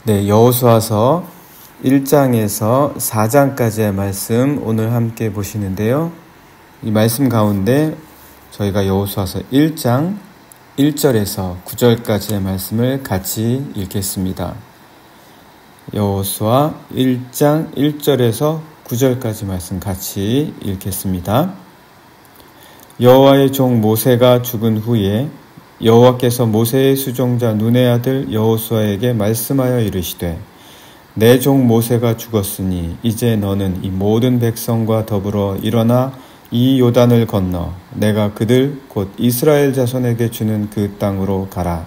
네, 여호수아서 1장에서 4장까지의 말씀 오늘 함께 보시는데요. 이 말씀 가운데 저희가 여호수아서 1장 1절에서 9절까지의 말씀을 같이 읽겠습니다. 여호수아 1장 1절에서 9절까지 말씀 같이 읽겠습니다. 여호와의 종 모세가 죽은 후에 여호와께서 모세의 수종자 눈의 아들 여호수아에게 말씀하여 이르시되 내 종 모세가 죽었으니 이제 너는 이 모든 백성과 더불어 일어나 이 요단을 건너 내가 그들 곧 이스라엘 자손에게 주는 그 땅으로 가라.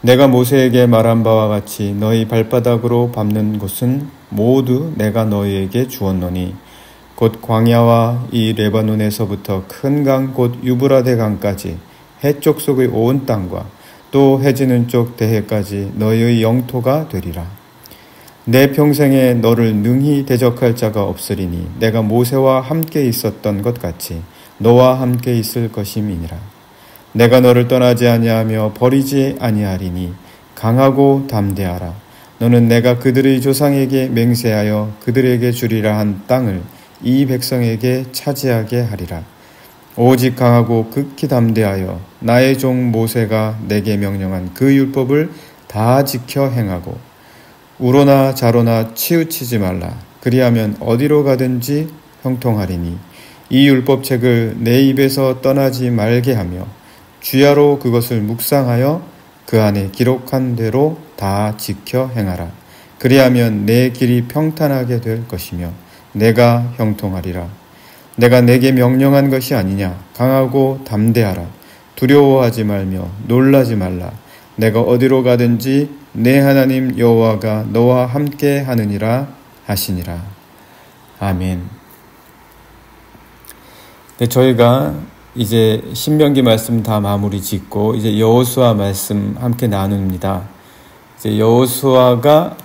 내가 모세에게 말한 바와 같이 너희 발바닥으로 밟는 곳은 모두 내가 너희에게 주었노니 곧 광야와 이 레바논에서부터 큰 강 곧 유브라데 강까지 해쪽 속의 온 땅과 또 해지는 쪽 대해까지 너희의 영토가 되리라. 내 평생에 너를 능히 대적할 자가 없으리니 내가 모세와 함께 있었던 것 같이 너와 함께 있을 것임이니라. 내가 너를 떠나지 아니하며 버리지 아니하리니 강하고 담대하라. 너는 내가 그들의 조상에게 맹세하여 그들에게 주리라 한 땅을 이 백성에게 차지하게 하리라. 오직 강하고 극히 담대하여 나의 종 모세가 내게 명령한 그 율법을 다 지켜 행하고 우로나 좌로나 치우치지 말라. 그리하면 어디로 가든지 형통하리니 이 율법책을 내 입에서 떠나지 말게 하며 주야로 그것을 묵상하여 그 안에 기록한 대로 다 지켜 행하라. 그리하면 내 길이 평탄하게 될 것이며 내가 형통하리라. 내가 내게 명령한 것이 아니냐. 강하고 담대하라. 두려워하지 말며 놀라지 말라. 내가 어디로 가든지 내 하나님 여호와가 너와 함께 하느니라 하시니라. 아멘. 네, 저희가 이제 신명기 말씀 다 마무리 짓고 이제 여호수아 말씀 함께 나눕니다. 이제 여호수아가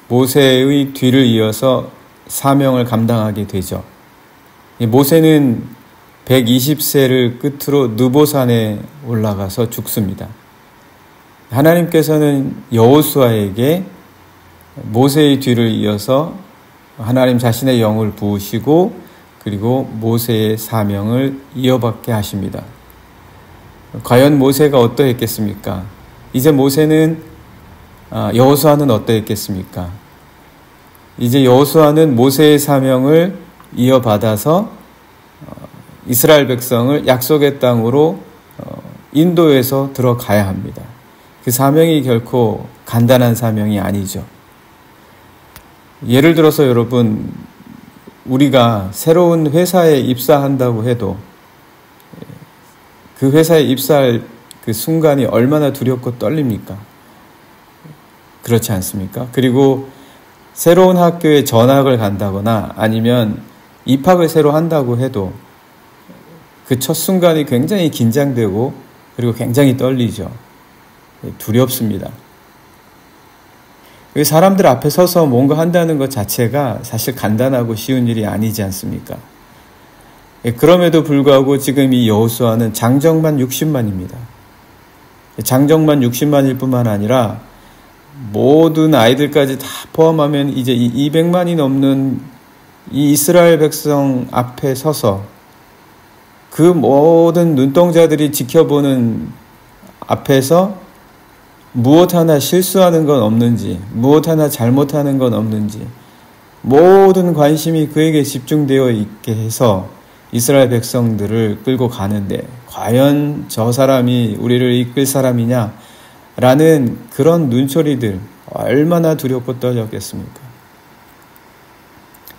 모세의 뒤를 이어서 사명을 감당하게 되죠. 모세는 120세를 끝으로 느보산에 올라가서 죽습니다. 하나님께서는 여호수아에게 모세의 뒤를 이어서 하나님 자신의 영을 부으시고 그리고 모세의 사명을 이어받게 하십니다. 과연 모세가 어떠했겠습니까? 이제 모세는 여호수아는 어떠했겠습니까? 이제 여호수아는 모세의 사명을 이어받아서 이스라엘 백성을 약속의 땅으로 인도해서 들어가야 합니다. 그 사명이 결코 간단한 사명이 아니죠. 예를 들어서 여러분, 우리가 새로운 회사에 입사한다고 해도 그 회사에 입사할 그 순간이 얼마나 두렵고 떨립니까? 그렇지 않습니까? 그리고 새로운 학교에 전학을 간다거나 아니면 입학을 새로 한다고 해도 그 첫 순간이 굉장히 긴장되고 그리고 굉장히 떨리죠. 두렵습니다. 사람들 앞에 서서 뭔가 한다는 것 자체가 사실 간단하고 쉬운 일이 아니지 않습니까? 그럼에도 불구하고 지금 이 여호수아는 장정만 60만입니다. 장정만 60만일 뿐만 아니라 모든 아이들까지 다 포함하면 이제 200만이 넘는 이 이스라엘 백성 앞에 서서 그 모든 눈동자들이 지켜보는 앞에서 무엇 하나 실수하는 건 없는지, 무엇 하나 잘못하는 건 없는지 모든 관심이 그에게 집중되어 있게 해서 이스라엘 백성들을 끌고 가는데 과연 저 사람이 우리를 이끌 사람이냐 라는 그런 눈초리들 얼마나 두렵고 떨렸겠습니까?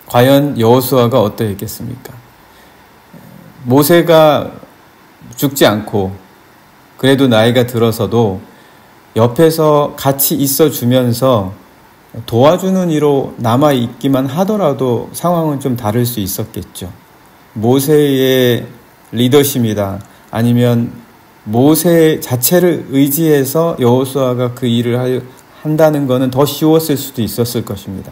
과연 여호수아가 어떠했겠습니까? 모세가 죽지 않고 그래도 나이가 들어서도 옆에서 같이 있어주면서 도와주는 이로 남아있기만 하더라도 상황은 좀 다를 수 있었겠죠. 모세의 리더십이다 아니면 모세 자체를 의지해서 여호수아가 그 일을 한다는 것은 더 쉬웠을 수도 있었을 것입니다.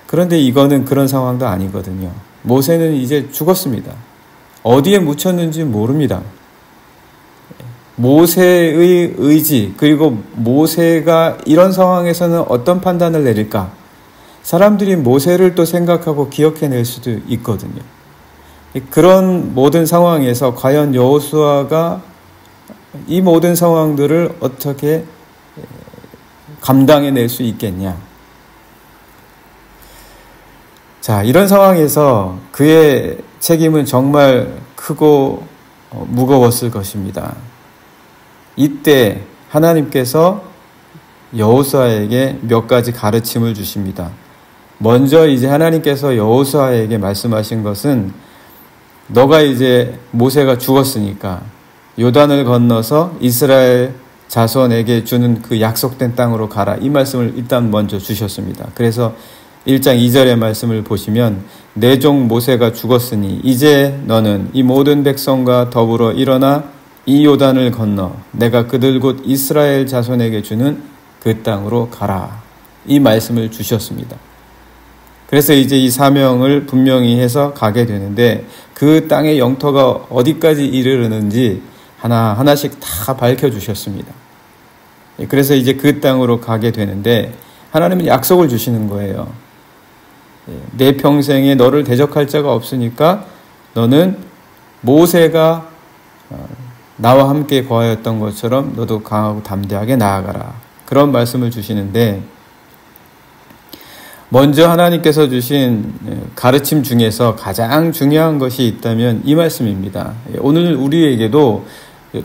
그런데 이거는 그런 상황도 아니거든요. 모세는 이제 죽었습니다. 어디에 묻혔는지 모릅니다. 모세의 의지, 그리고 모세가 이런 상황에서는 어떤 판단을 내릴까? 사람들이 모세를 또 생각하고 기억해낼 수도 있거든요. 그런 모든 상황에서 과연 여호수아가 이 모든 상황들을 어떻게 감당해낼 수 있겠냐? 자, 이런 상황에서 그의 책임은 정말 크고 무거웠을 것입니다. 이때 하나님께서 여호수아에게 몇 가지 가르침을 주십니다. 먼저 이제 하나님께서 여호수아에게 말씀하신 것은 너가 이제 모세가 죽었으니까 요단을 건너서 이스라엘 자손에게 주는 그 약속된 땅으로 가라. 이 말씀을 일단 먼저 주셨습니다. 그래서 1장 2절의 말씀을 보시면 내 종 모세가 죽었으니 이제 너는 이 모든 백성과 더불어 일어나 이 요단을 건너 내가 그들 곧 이스라엘 자손에게 주는 그 땅으로 가라. 이 말씀을 주셨습니다. 그래서 이제 이 사명을 분명히 해서 가게 되는데 그 땅의 영토가 어디까지 이르르는지 하나하나씩 다 밝혀주셨습니다. 그래서 이제 그 땅으로 가게 되는데 하나님은 약속을 주시는 거예요. 내 평생에 너를 대적할 자가 없으니까 너는 모세가 나와 함께 거하였던 것처럼 너도 강하고 담대하게 나아가라. 그런 말씀을 주시는데 먼저 하나님께서 주신 가르침 중에서 가장 중요한 것이 있다면 이 말씀입니다. 오늘 우리에게도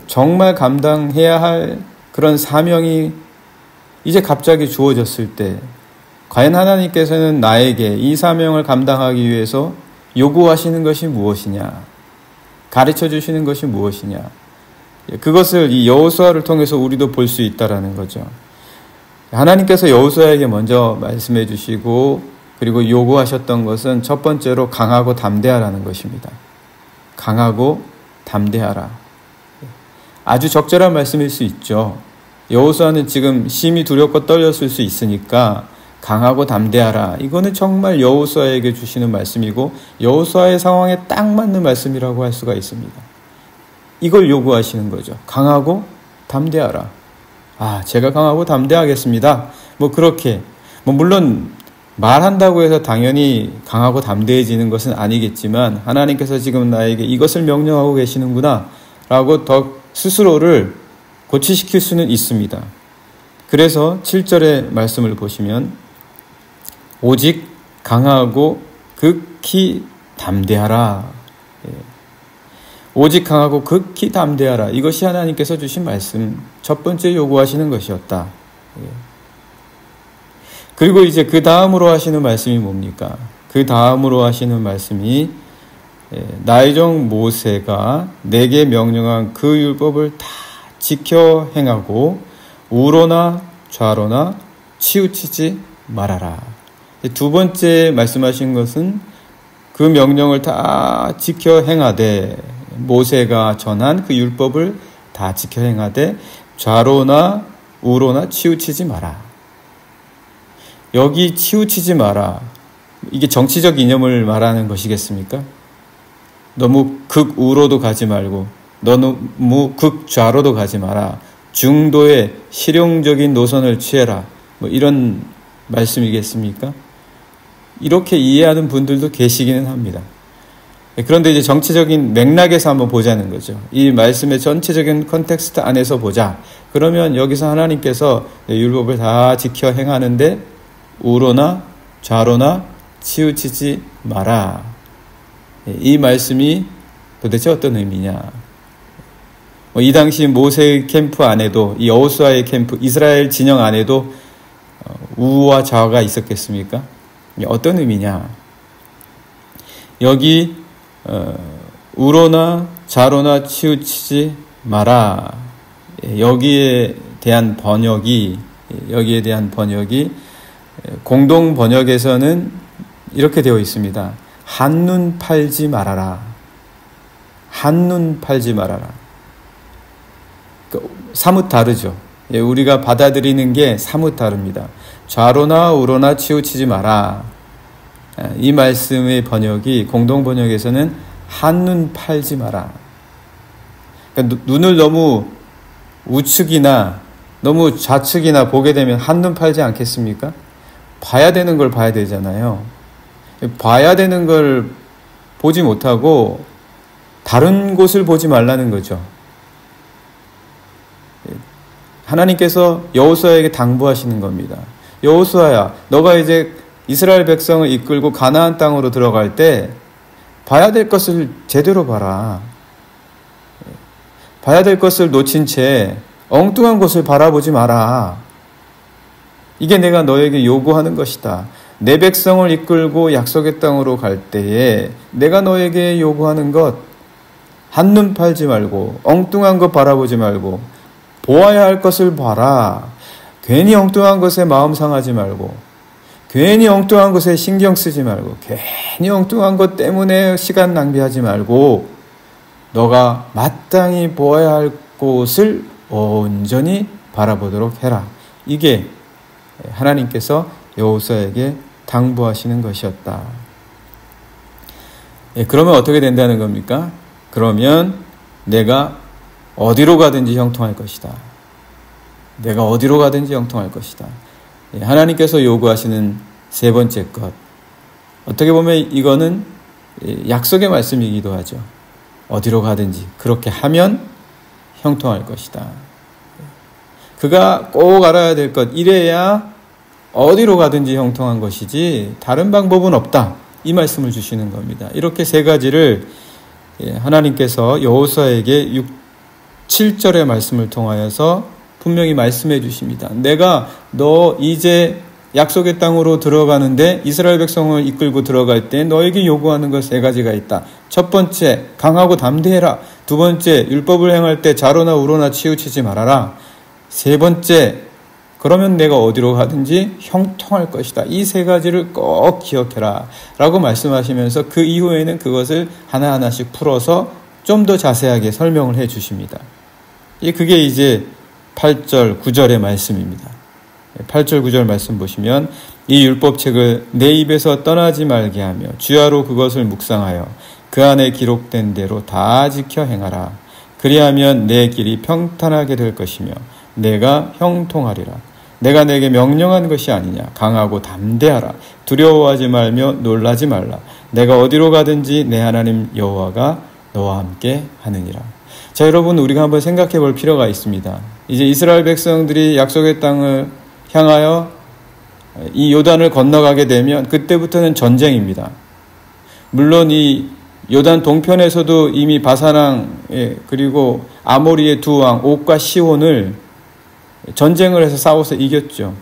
정말 감당해야 할 그런 사명이 이제 갑자기 주어졌을 때 과연 하나님께서는 나에게 이 사명을 감당하기 위해서 요구하시는 것이 무엇이냐? 가르쳐 주시는 것이 무엇이냐? 그것을 이 여호수아를 통해서 우리도 볼 수 있다라는 거죠. 하나님께서 여호수아에게 먼저 말씀해 주시고 그리고 요구하셨던 것은 첫 번째로 강하고 담대하라는 것입니다. 강하고 담대하라. 아주 적절한 말씀일 수 있죠. 여호수아는 지금 심히 두렵고 떨렸을 수 있으니까 강하고 담대하라. 이거는 정말 여호수아에게 주시는 말씀이고 여호수아의 상황에 딱 맞는 말씀이라고 할 수가 있습니다. 이걸 요구하시는 거죠. 강하고 담대하라. 제가 강하고 담대하겠습니다. 그렇게 물론 말한다고 해서 당연히 강하고 담대해지는 것은 아니겠지만 하나님께서 지금 나에게 이것을 명령하고 계시는구나 라고 더 스스로를 고치시킬 수는 있습니다. 그래서 7절의 말씀을 보시면 오직 강하고 극히 담대하라. 오직 강하고 극히 담대하라. 이것이 하나님께서 주신 말씀, 첫 번째 요구하시는 것이었다. 그리고 이제 그 다음으로 하시는 말씀이 뭡니까? 그 다음으로 하시는 말씀이 나의 종 모세가 내게 명령한 그 율법을 다 지켜 행하고 우로나 좌로나 치우치지 말아라. 두 번째 말씀하신 것은 그 명령을 다 지켜 행하되 모세가 전한 그 율법을 다 지켜 행하되 좌로나 우로나 치우치지 마라. 여기 치우치지 마라. 이게 정치적 이념을 말하는 것이겠습니까? 너무 극우로도 가지 말고 너무 극좌로도 가지 마라. 중도의 실용적인 노선을 취해라. 이런 말씀이겠습니까? 이렇게 이해하는 분들도 계시기는 합니다. 그런데 이제 정치적인 맥락에서 한번 보자는 거죠. 이 말씀의 전체적인 컨텍스트 안에서 보자. 그러면 여기서 하나님께서 율법을 다 지켜 행하는데 우로나 좌로나 치우치지 마라. 이 말씀이 도대체 어떤 의미냐? 이 당시 모세의 캠프 안에도 이 여호수아의 캠프 이스라엘 진영 안에도 우와 좌가 있었겠습니까? 어떤 의미냐? 여기 우로나 좌로나 치우치지 마라. 여기에 대한 번역이 공동 번역에서는 이렇게 되어 있습니다. 한눈 팔지 말아라. 한눈 팔지 말아라. 사뭇 다르죠. 우리가 받아들이는 게 사뭇 다릅니다. 좌로나 우로나 치우치지 마라. 이 말씀의 번역이 공동 번역에서는 한눈 팔지 마라. 그러니까 눈을 너무 우측이나 너무 좌측이나 보게 되면 한눈 팔지 않겠습니까? 봐야 되는 걸 봐야 되잖아요. 봐야 되는 걸 보지 못하고 다른 곳을 보지 말라는 거죠. 하나님께서 여호수아에게 당부하시는 겁니다. 여호수아야, 너가 이제 이스라엘 백성을 이끌고 가나안 땅으로 들어갈 때 봐야 될 것을 제대로 봐라. 봐야 될 것을 놓친 채 엉뚱한 곳을 바라보지 마라. 이게 내가 너에게 요구하는 것이다. 내 백성을 이끌고 약속의 땅으로 갈 때에 내가 너에게 요구하는 것, 한눈 팔지 말고 엉뚱한 것 바라보지 말고 보아야 할 것을 봐라. 괜히 엉뚱한 것에 마음 상하지 말고, 괜히 엉뚱한 것에 신경 쓰지 말고, 괜히 엉뚱한 것 때문에 시간 낭비하지 말고, 너가 마땅히 보아야 할 곳을 온전히 바라보도록 해라. 이게 하나님께서 여호수아에게 당부하시는 것이었다. 그러면 어떻게 된다는 겁니까? 그러면 내가 어디로 가든지 형통할 것이다. 내가 어디로 가든지 형통할 것이다. 하나님께서 요구하시는 세 번째 것. 어떻게 보면 이거는 약속의 말씀이기도 하죠. 어디로 가든지 그렇게 하면 형통할 것이다. 그가 꼭 알아야 될 것, 이래야 어디로 가든지 형통한 것이지 다른 방법은 없다. 이 말씀을 주시는 겁니다. 이렇게 세 가지를 하나님께서 여호수아에게 7절의 말씀을 통하여서 분명히 말씀해 주십니다. 내가 너 이제 약속의 땅으로 들어가는데 이스라엘 백성을 이끌고 들어갈 때 너에게 요구하는 것 세 가지가 있다. 첫 번째, 강하고 담대해라. 두 번째, 율법을 행할 때 좌로나 우로나 치우치지 말아라. 세 번째, 그러면 내가 어디로 가든지 형통할 것이다. 이 세 가지를 꼭 기억해라 라고 말씀하시면서 그 이후에는 그것을 하나하나씩 풀어서 좀 더 자세하게 설명을 해 주십니다. 그게 이제 8절, 9절의 말씀입니다. 8절, 9절 말씀 보시면 이 율법책을 내 입에서 떠나지 말게 하며 주야로 그것을 묵상하여 그 안에 기록된 대로 다 지켜 행하라. 그리하면 내 길이 평탄하게 될 것이며 내가 형통하리라. 내가 내게 명령한 것이 아니냐. 강하고 담대하라. 두려워하지 말며 놀라지 말라. 내가 어디로 가든지 내 하나님 여호와가 너와 함께 하느니라. 자, 여러분, 우리가 한번 생각해 볼 필요가 있습니다. 이제 이스라엘 백성들이 약속의 땅을 향하여 이 요단을 건너가게 되면 그때부터는 전쟁입니다. 물론 이 요단 동편에서도 이미 바사랑 그리고 아모리의 두 왕 옥과 시온을 전쟁을 해서 싸워서 이겼죠.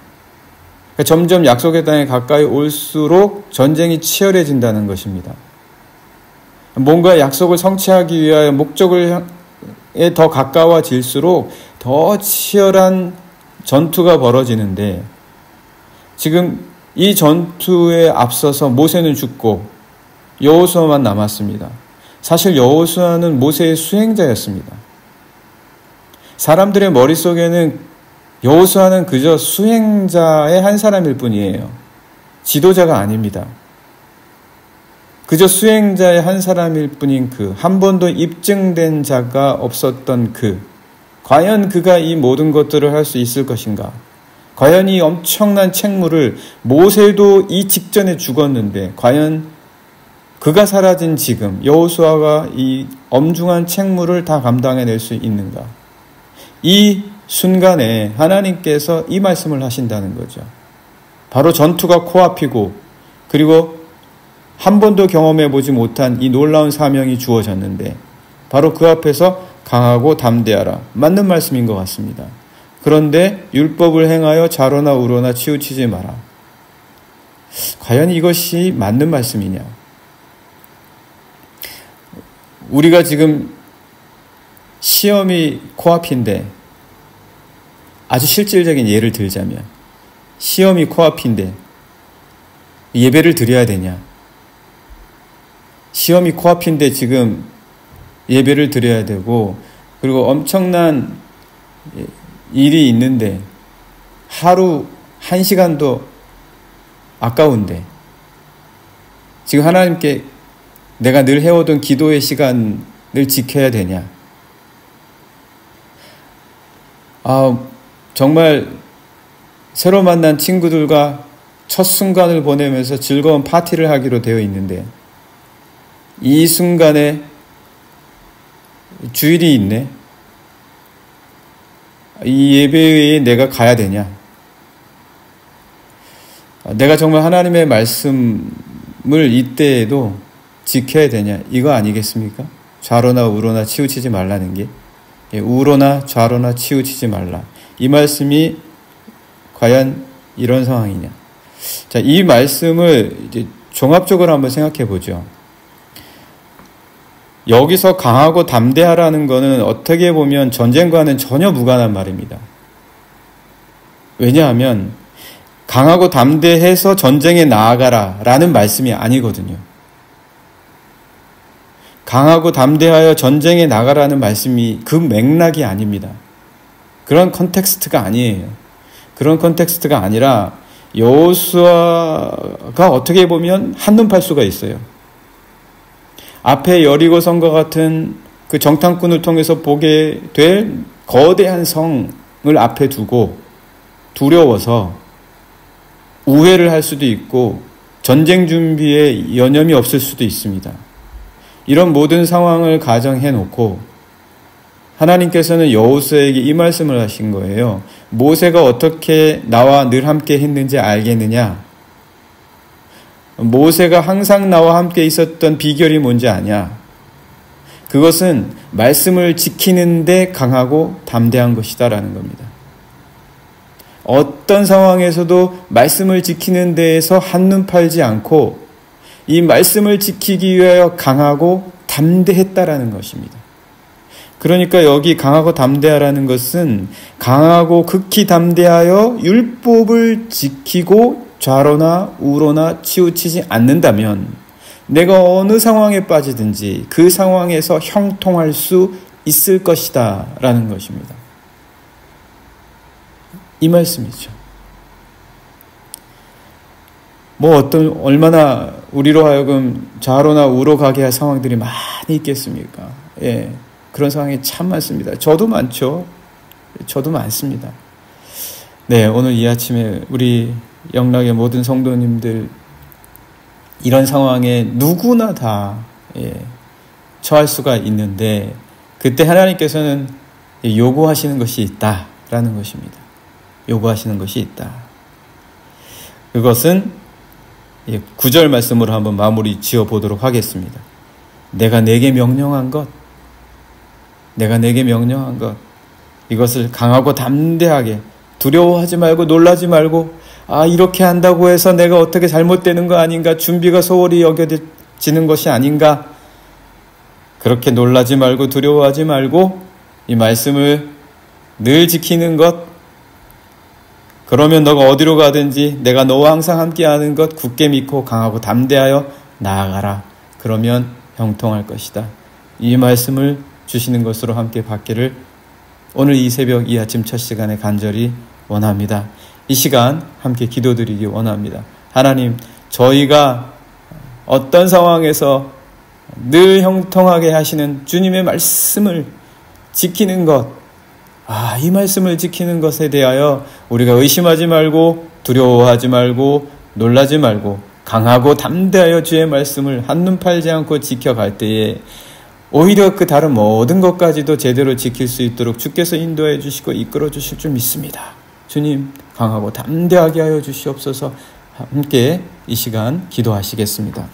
그러니까 점점 약속의 땅에 가까이 올수록 전쟁이 치열해진다는 것입니다. 뭔가 약속을 성취하기 위하여 목적에 더 가까워질수록 더 치열한 전투가 벌어지는데 지금 이 전투에 앞서서 모세는 죽고 여호수아만 남았습니다. 사실 여호수아는 모세의 수행자였습니다. 사람들의 머릿속에는 여호수아는 그저 수행자의 한 사람일 뿐이에요. 지도자가 아닙니다. 그저 수행자의 한 사람일 뿐인 한 번도 입증된 자가 없었던 과연 그가 이 모든 것들을 할 수 있을 것인가? 과연 이 엄청난 책무를, 모세도 이 직전에 죽었는데 과연 그가 사라진 지금 여호수아가 이 엄중한 책무를 다 감당해낼 수 있는가? 이 순간에 하나님께서 이 말씀을 하신다는 거죠. 바로 전투가 코앞이고 그리고 한 번도 경험해보지 못한 이 놀라운 사명이 주어졌는데 바로 그 앞에서 강하고 담대하라. 맞는 말씀인 것 같습니다. 그런데 율법을 행하여 좌로나 우로나 치우치지 마라. 과연 이것이 맞는 말씀이냐? 우리가 지금 시험이 코앞인데 아주 실질적인 예를 들자면 시험이 코앞인데 예배를 드려야 되냐? 시험이 코앞인데 지금 예배를 드려야 되고 그리고 엄청난 일이 있는데 하루 1시간도 아까운데 지금 하나님께 내가 늘 해오던 기도의 시간을 지켜야 되냐? 정말 새로 만난 친구들과 첫 순간을 보내면서 즐거운 파티를 하기로 되어 있는데 이 순간에 주일이 있네. 이 예배에 내가 가야 되냐? 내가 정말 하나님의 말씀을 이때에도 지켜야 되냐? 이거 아니겠습니까? 좌로나 우로나 치우치지 말라는 게. 우로나 좌로나 치우치지 말라. 이 말씀이 과연 이런 상황이냐? 자, 이 말씀을 이제 종합적으로 한번 생각해 보죠. 여기서 강하고 담대하라는 것은 어떻게 보면 전쟁과는 전혀 무관한 말입니다. 왜냐하면 강하고 담대해서 전쟁에 나아가라 라는 말씀이 아니거든요. 강하고 담대하여 전쟁에 나가라는 말씀이 그 맥락이 아닙니다. 그런 컨텍스트가 아니에요. 그런 컨텍스트가 아니라 여호수아가 어떻게 보면 한눈 팔 수가 있어요. 앞에 여리고성과 같은 그 정탐꾼을 통해서 보게 될 거대한 성을 앞에 두고 두려워서 우회를 할 수도 있고 전쟁 준비에 여념이 없을 수도 있습니다. 이런 모든 상황을 가정해 놓고 하나님께서는 여호수아에게 이 말씀을 하신 거예요. 모세가 어떻게 나와 늘 함께 했는지 알겠느냐? 모세가 항상 나와 함께 있었던 비결이 뭔지 아냐? 그것은 말씀을 지키는데 강하고 담대한 것이다라는 겁니다. 어떤 상황에서도 말씀을 지키는 데에서 한눈 팔지 않고 이 말씀을 지키기 위하여 강하고 담대했다라는 것입니다. 그러니까 여기 강하고 담대하라는 것은 강하고 극히 담대하여 율법을 지키고 좌로나 우로나 치우치지 않는다면 내가 어느 상황에 빠지든지 그 상황에서 형통할 수 있을 것이다 라는 것입니다. 이 말씀이죠. 얼마나 우리로 하여금 좌로나 우로 가게 할 상황들이 많이 있겠습니까? 예, 그런 상황이 참 많습니다. 저도 많죠. 저도 많습니다. 네, 오늘 이 아침에 우리 영락의 모든 성도님들 이런 상황에 누구나 다 처할 수가 있는데 그때 하나님께서는 요구하시는 것이 있다라는 것입니다. 요구하시는 것이 있다. 그것은 9절 말씀으로 한번 마무리 지어 보도록 하겠습니다. 내가 내게 명령한 것, 이것을 강하고 담대하게 두려워하지 말고 놀라지 말고 이렇게 한다고 해서 내가 어떻게 잘못되는 거 아닌가, 준비가 소홀히 여겨지는 것이 아닌가, 그렇게 놀라지 말고 두려워하지 말고 이 말씀을 늘 지키는 것, 그러면 너가 어디로 가든지 내가 너와 항상 함께하는 것 굳게 믿고 강하고 담대하여 나아가라. 그러면 형통할 것이다. 이 말씀을 주시는 것으로 함께 받기를 오늘 이 새벽 이 아침 첫 시간에 간절히 원합니다. 이 시간 함께 기도드리기 원합니다. 하나님, 저희가 어떤 상황에서 늘 형통하게 하시는 주님의 말씀을 지키는 것, 이 말씀을 지키는 것에 대하여 우리가 의심하지 말고 두려워하지 말고 놀라지 말고 강하고 담대하여 주의 말씀을 한눈 팔지 않고 지켜갈 때에 오히려 그 다른 모든 것까지도 제대로 지킬 수 있도록 주께서 인도해 주시고 이끌어 주실 줄 믿습니다. 주님, 강하고 담대하게 하여 주시옵소서. 함께 이 시간 기도하시겠습니다.